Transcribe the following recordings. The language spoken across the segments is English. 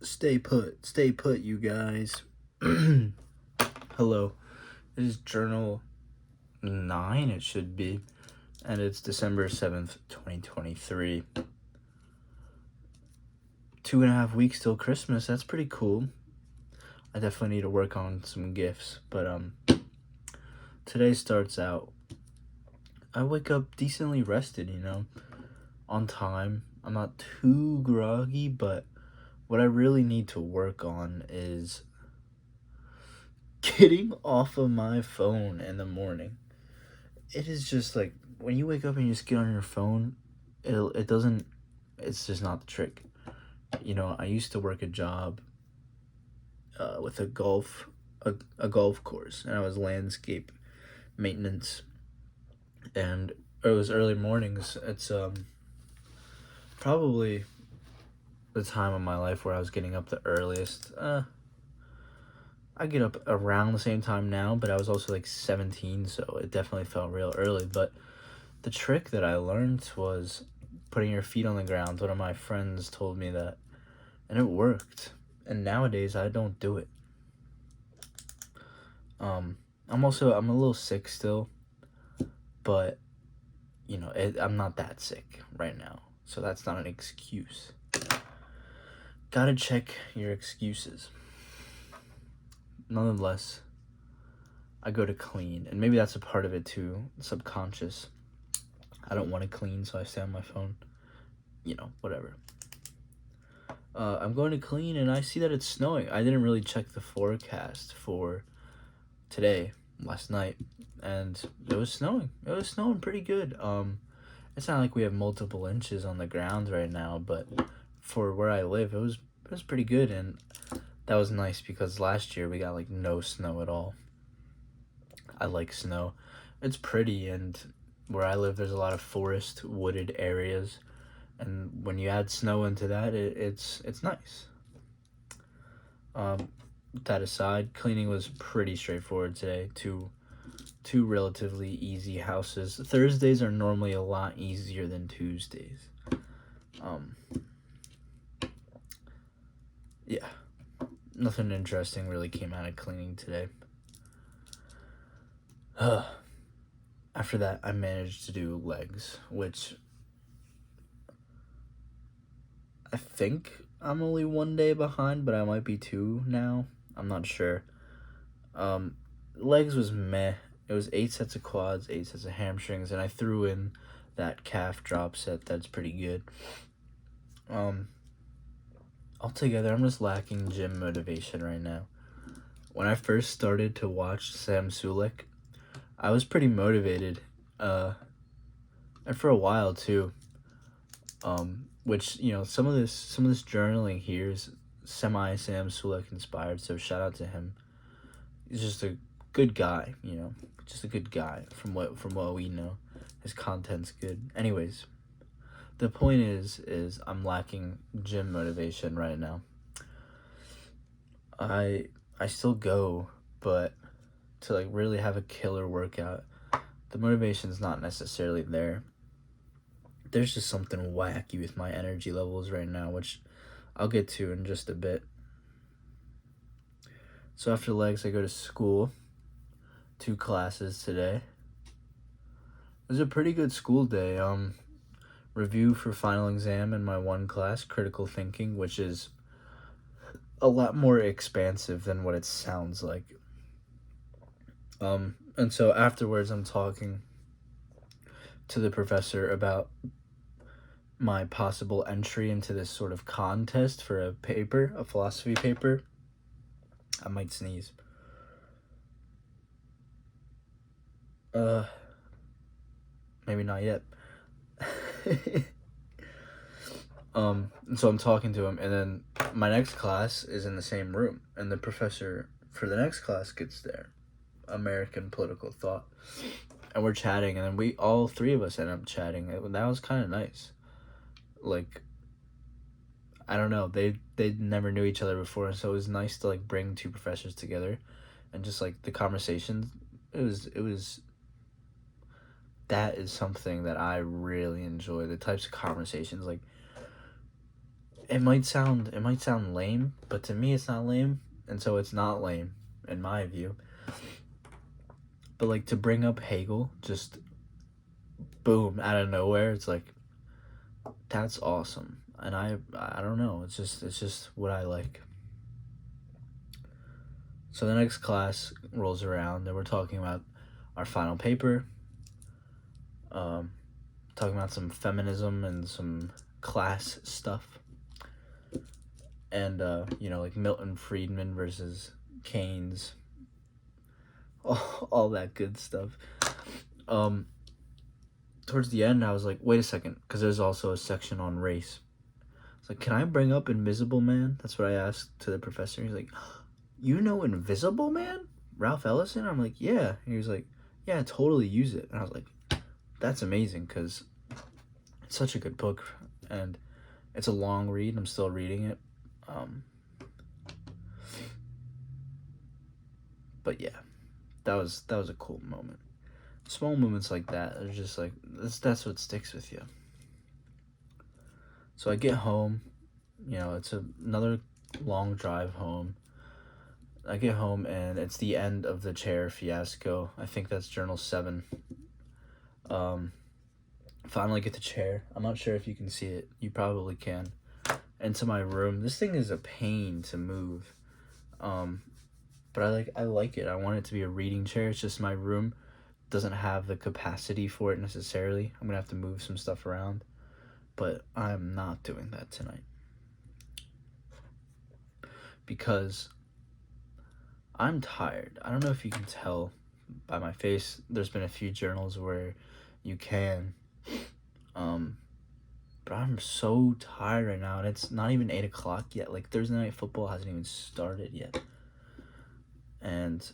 Stay put, you guys. Hello, this is Journal 9, it should be, and it's December 7th, 2023. 2.5 weeks till Christmas, that's pretty cool. I definitely need to work on some gifts, but today starts out. I wake up decently rested, on time. I'm not too groggy, but what I really need to work on is getting off of my phone in the morning. It is just like when you wake up and you just get on your phone, it doesn't. It's just not the trick. I used to work a job with a golf course, and I was landscape maintenance, and it was early mornings. It's probably the time of my life where I was getting up the earliest. I get up around the same time now, but I was also like 17, so it definitely felt real early. But the trick that I learned was putting your feet on the ground. One of my friends told me that, and it worked. And nowadays, I don't do it. I'm a little sick still, but I'm not that sick right now, so that's not an excuse. Gotta check your excuses. Nonetheless, I go to clean, and maybe that's a part of it too, subconscious. I don't want to clean, so I stay on my phone. Whatever. I'm going to clean, and I see that it's snowing. I didn't really check the forecast for today, last night, and it was snowing. It was snowing pretty good. It's not like we have multiple inches on the ground right now, but for where I live, it was pretty good, and that was nice because last year we got like no snow at all. I like snow. It's pretty, and where I live, there's a lot of forest, wooded areas, and when you add snow into that, it's nice. Um, that aside, cleaning was pretty straightforward today. Two relatively easy houses. Thursdays are normally a lot easier than Tuesdays. Um, yeah, nothing interesting really came out of cleaning today. After that, I managed to do legs, which I think I'm only one day behind, but I might be two now. I'm not sure. Um, Legs was meh. It was 8 sets of quads, 8 sets of hamstrings, and I threw in that calf drop set. That's pretty good. Um, Altogether, I'm just lacking gym motivation right now. When I first started to watch Sam Sulek, I was pretty motivated, and for a while too. Which some of this journaling here is semi Sam Sulek inspired. So shout out to him. He's just a good guy, just a good guy from what we know. His content's good. Anyways, the point is I'm lacking gym motivation right now. I still go, but to like really have a killer workout, the motivation's not necessarily there. There's just something wacky with my energy levels right now, which I'll get to in just a bit. So after legs, I go to school. 2 classes today. It was a pretty good school day. Review for final exam in my one class, critical thinking, which is a lot more expansive than what it sounds like. And so afterwards, I'm talking to the professor about my possible entry into this sort of contest for a philosophy paper. I might sneeze. Maybe not yet. And so I'm talking to him, and then my next class is in the same room, and the professor for the next class gets there, American political thought, and we're chatting, and then all three of us end up chatting. That was kind of nice. Like, I don't know, they never knew each other before, so it was nice to like bring two professors together, and just like the conversations. It was that is something that I really enjoy. The types of conversations, like, it might sound lame, but to me it's not lame, and so it's not lame in my view. But like to bring up Hegel, just boom out of nowhere, it's like that's awesome. And I don't know, it's just what I like. So the next class rolls around and we're talking about our final paper, talking about some feminism and some class stuff, and like Milton Friedman versus Keynes, all that good stuff. Towards the end I was like, wait a second, because there's also a section on race. It's like, can I bring up Invisible Man? That's what I asked to the professor. He's like, you know Invisible Man? Ralph Ellison? I'm like, yeah. He was like, yeah, totally use it. And I was like, that's amazing, because it's such a good book, and it's a long read. I'm still reading it. But yeah, that was a cool moment. Small moments like that are just like, that's what sticks with you. So I get home, it's another long drive home. I get home and it's the end of the chair fiasco. I think that's journal 7. Finally get the chair. I'm not sure if you can see it. You probably can. Into my room. This thing is a pain to move. But I like it. I want it to be a reading chair. It's just my room doesn't have the capacity for it necessarily. I'm gonna have to move some stuff around. But I'm not doing that tonight. Because I'm tired. I don't know if you can tell by my face. There's been a few journals where you can. But I'm so tired right now, and it's not even 8 o'clock yet. Like, Thursday night football hasn't even started yet. And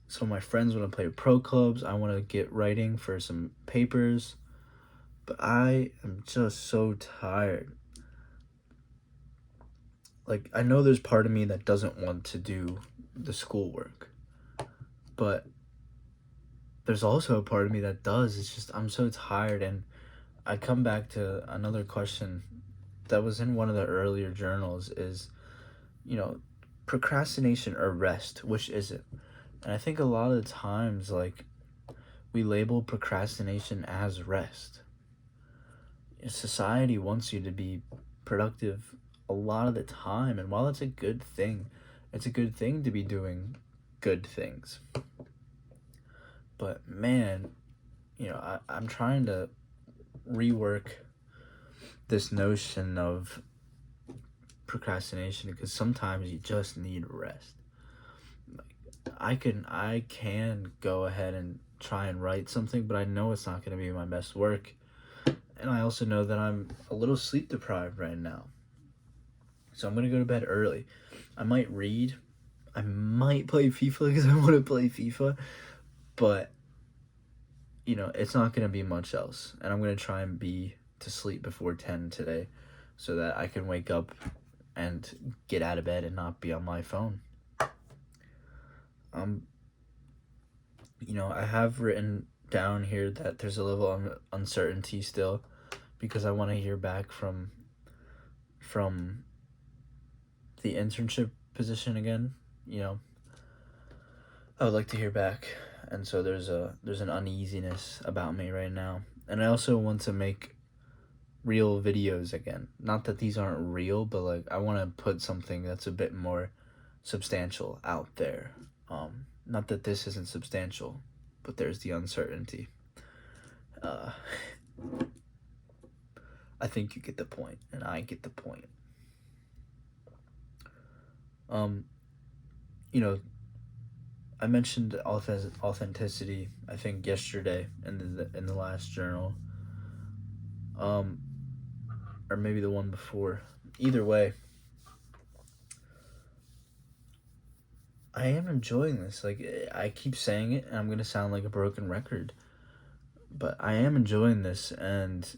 so my friends want to play pro clubs. I want to get writing for some papers. But I am just so tired. Like, I know there's part of me that doesn't want to do the schoolwork. But there's also a part of me that does. It's just, I'm so tired. And I come back to another question that was in one of the earlier journals is, procrastination or rest, which is it? And I think a lot of the times, like, we label procrastination as rest. Society wants you to be productive a lot of the time, and while it's a good thing, it's a good thing to be doing good things. But man, I'm trying to rework this notion of procrastination, because sometimes you just need rest. I can go ahead and try and write something, but I know it's not going to be my best work, and I also know that I'm a little sleep deprived right now, so I'm going to go to bed early. I might read, I might play FIFA because I want to play FIFA, but it's not going to be much else, and I'm going to try and be to sleep before 10 today so that I can wake up and get out of bed and not be on my phone. I have written down here that there's a level of uncertainty still, because I want to hear back from the internship position again. I would like to hear back, and so there's an uneasiness about me right now. And I also want to make real videos again. Not that these aren't real, but like, I want to put something that's a bit more substantial out there. Not that this isn't substantial, but there's the uncertainty. I think you get the point, and I get the point. I mentioned authenticity, I think, yesterday in the last journal, or maybe the one before. Either way, I am enjoying this. Like, I keep saying it, and I'm gonna sound like a broken record, but I am enjoying this, and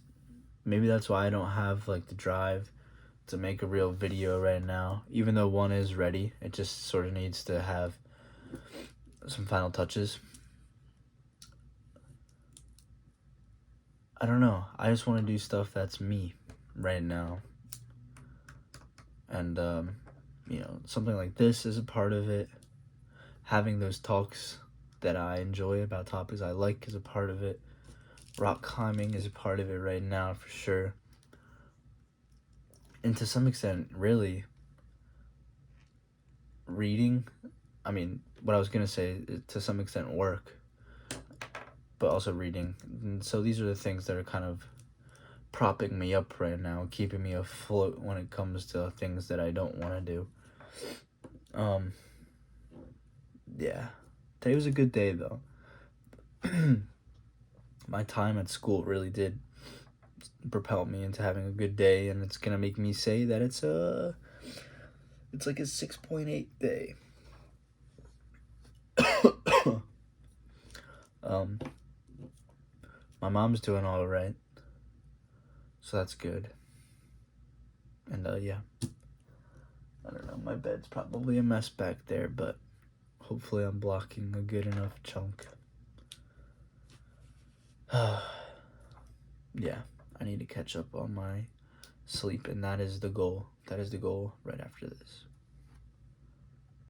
maybe that's why I don't have like the drive to make a real video right now. Even though one is ready, it just sort of needs to have some final touches. I don't know. I just want to do stuff that's me right now. And something like this is a part of it. Having those talks that I enjoy about topics I like is a part of it. Rock climbing is a part of it right now for sure. And to some extent, really, reading, what I was gonna say, to some extent work, but also reading. And so these are the things that are kind of propping me up right now, keeping me afloat when it comes to things that I don't want to do. Yeah. Today was a good day, though. My time at school really did propel me into having a good day, and it's gonna make me say that it's like a 6.8 day. My mom's doing all right, so that's good. And yeah, I don't know, my bed's probably a mess back there, but hopefully I'm blocking a good enough chunk. Yeah, I need to catch up on my sleep, and that is the goal. That is the goal right after this.